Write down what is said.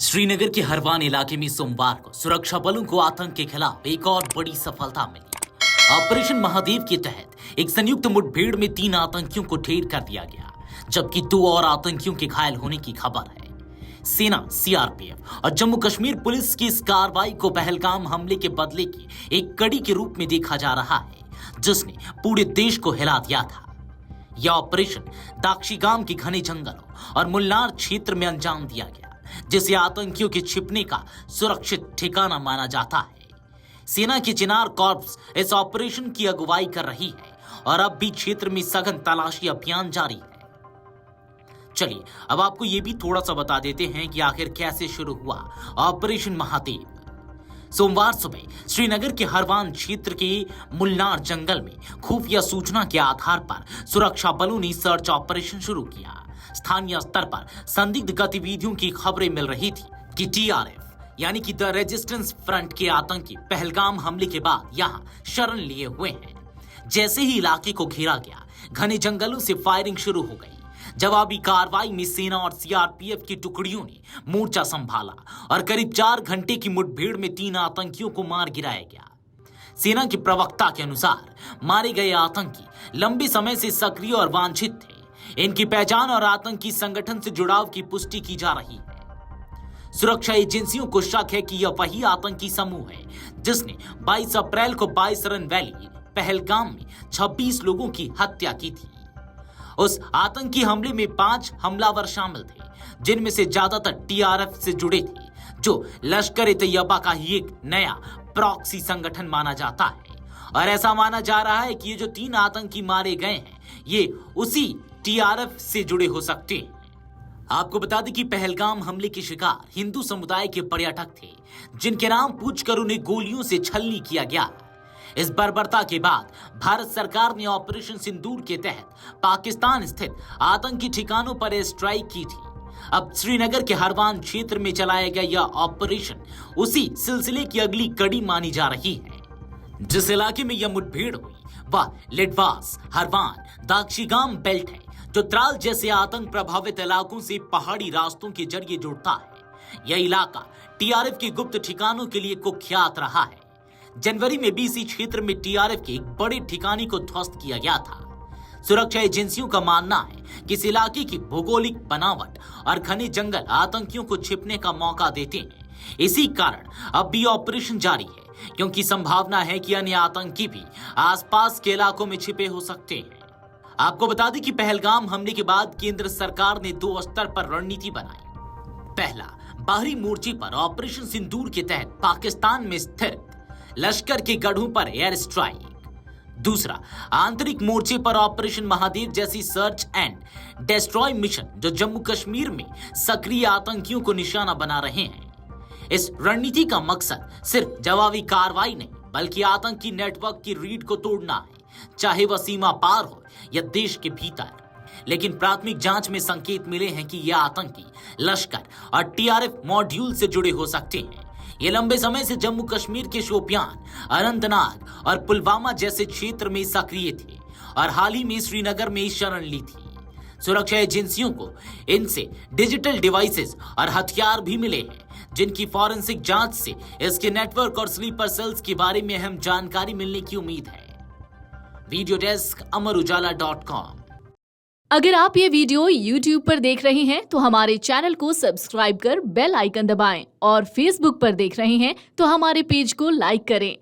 श्रीनगर के हरवान इलाके में सोमवार को सुरक्षा बलों को आतंक के खिलाफ एक और बड़ी सफलता मिली। ऑपरेशन महादेव के तहत एक संयुक्त मुठभेड़ में 3 आतंकियों को ढेर कर दिया गया, जबकि 2 और आतंकियों के घायल होने की खबर है। सेना, सीआरपीएफ और जम्मू कश्मीर पुलिस की इस कार्रवाई को पहलगाम हमले के बदले की एक कड़ी के रूप में देखा जा रहा है, जिसने पूरे देश को हिला दिया था। यह ऑपरेशन दाक्षीगाम के घने जंगलों और मुल्नार क्षेत्र में अंजाम दिया गया, जिसे आतंकियों के छिपने का सुरक्षित ठिकाना माना जाता है। सेना की चिनार कॉर्प्स इस ऑपरेशन की अगुवाई कर रही है और अब भी क्षेत्र में सघन तलाशी अभियान जारी है। चलिए अब आपको यह भी थोड़ा सा बता देते हैं कि आखिर कैसे शुरू हुआ ऑपरेशन महादेव। सोमवार सुबह श्रीनगर के हरवान क्षेत्र के मुल्नार जंगल में खुफिया सूचना के आधार पर सुरक्षा बलों ने सर्च ऑपरेशन शुरू किया। स्थानीय स्तर पर संदिग्ध गतिविधियों की खबरें मिल रही थी कि टीआरएफ यानी कि द रेजिस्टेंस फ्रंट के आतंकी पहलगाम हमले के बाद यहां शरण लिए हुए हैं। जैसे ही इलाके को घेरा गया, घने जंगलों से फायरिंग शुरू हो गई। जवाबी कार्रवाई में सेना और सीआरपीएफ की टुकड़ियों ने मोर्चा संभाला और करीब 4 घंटे की मुठभेड़ में 3 आतंकियों को मार गिराया गया। सेना के प्रवक्ता के अनुसार मारे गए आतंकी लंबे समय से सक्रिय और वांछित थे। इनकी पहचान और आतंकी संगठन से जुड़ाव की पुष्टि की जा रही है। सुरक्षा एजेंसियों को शक है कि यह वही आतंकी समूह है जिसने 22 अप्रैल को 22 रन वैली पहलगाम में 26 लोगों की हत्या की थी। उस आतंकी हमले में 5 हमलावर शामिल थे, जिनमें से ज्यादातर टीआरएफ से जुड़े थे, जो लश्कर-ए-तैयबा का ही एक नया प्रॉक्सी संगठन माना जाता है। और ऐसा माना जा रहा है कि ये जो 3 आतंकी मारे गए हैं, ये उसी टीआरएफ से जुड़े हो सकते हैं। आपको बता दें कि पहलगाम हमले के शिकार हिंदू समुदाय के पर्यटक थे, जिनके नाम पूछकर उन्हें गोलियों से छलनी किया गया। इस बर्बरता के बाद भारत सरकार ने ऑपरेशन सिंदूर के तहत पाकिस्तान स्थित आतंकी ठिकानों पर एयर स्ट्राइक की थी। अब श्रीनगर के हरवान क्षेत्र में चलाया गया यह ऑपरेशन उसी सिलसिले की अगली कड़ी मानी जा रही है। जिस इलाके में यह मुठभेड़ हुई वह लिडवास, हरवान, दाक्षीगाम बेल्ट है, जो त्राल जैसे आतंक प्रभावित इलाकों से पहाड़ी रास्तों के जरिए जुड़ता है। यह इलाका टीआरएफ के गुप्त ठिकानों के लिए कुख्यात रहा है। जनवरी में भी इसी क्षेत्र में टीआरएफ के एक बड़े ठिकाने को ध्वस्त किया गया था। सुरक्षा एजेंसियों का मानना है कि इस इलाके की भौगोलिक बनावट और घने जंगल आतंकियों को छिपने का मौका देते हैं। इसी कारण अब भी ऑपरेशन जारी है, क्योंकि संभावना है कि अन्य आतंकी भी आसपास के इलाकों में छिपे हो सकते हैं। आपको बता दें कि पहलगाम हमले के बाद केंद्र सरकार ने 2 स्तर पर रणनीति बनाई। पहला, बाहरी मोर्चे पर ऑपरेशन सिंदूर के तहत पाकिस्तान में स्थित लश्कर के गढ़ों पर एयर स्ट्राइक। दूसरा, आंतरिक मोर्चे पर ऑपरेशन महादेव जैसी सर्च एंड डिस्ट्रॉय मिशन, जो जम्मू कश्मीर में सक्रिय आतंकियों को निशाना बना रहे हैं। इस रणनीति का मकसद सिर्फ जवाबी कार्रवाई नहीं, बल्कि आतंकी नेटवर्क की रीढ़ को तोड़ना है, चाहे वह सीमा पार हो या देश के भीतर। लेकिन प्राथमिक जांच में संकेत मिले हैं कि यह आतंकी लश्कर और टीआरएफ मॉड्यूल से जुड़े हो सकते हैं। ये लंबे समय से जम्मू कश्मीर के शोपियान, अनंतनाग और पुलवामा जैसे क्षेत्र में सक्रिय थे और हाल ही में श्रीनगर में शरण ली थी। सुरक्षा एजेंसियों को इनसे डिजिटल डिवाइसेस और हथियार भी मिले हैं, जिनकी फॉरेंसिक जांच से इसके नेटवर्क और स्लीपर सेल्स के बारे में अहम जानकारी मिलने की उम्मीद है। Video desk amarujala.com। अगर आप ये वीडियो YouTube पर देख रहे हैं तो हमारे चैनल को सब्सक्राइब कर बेल आइकन दबाएं और Facebook पर देख रहे हैं तो हमारे पेज को लाइक करें।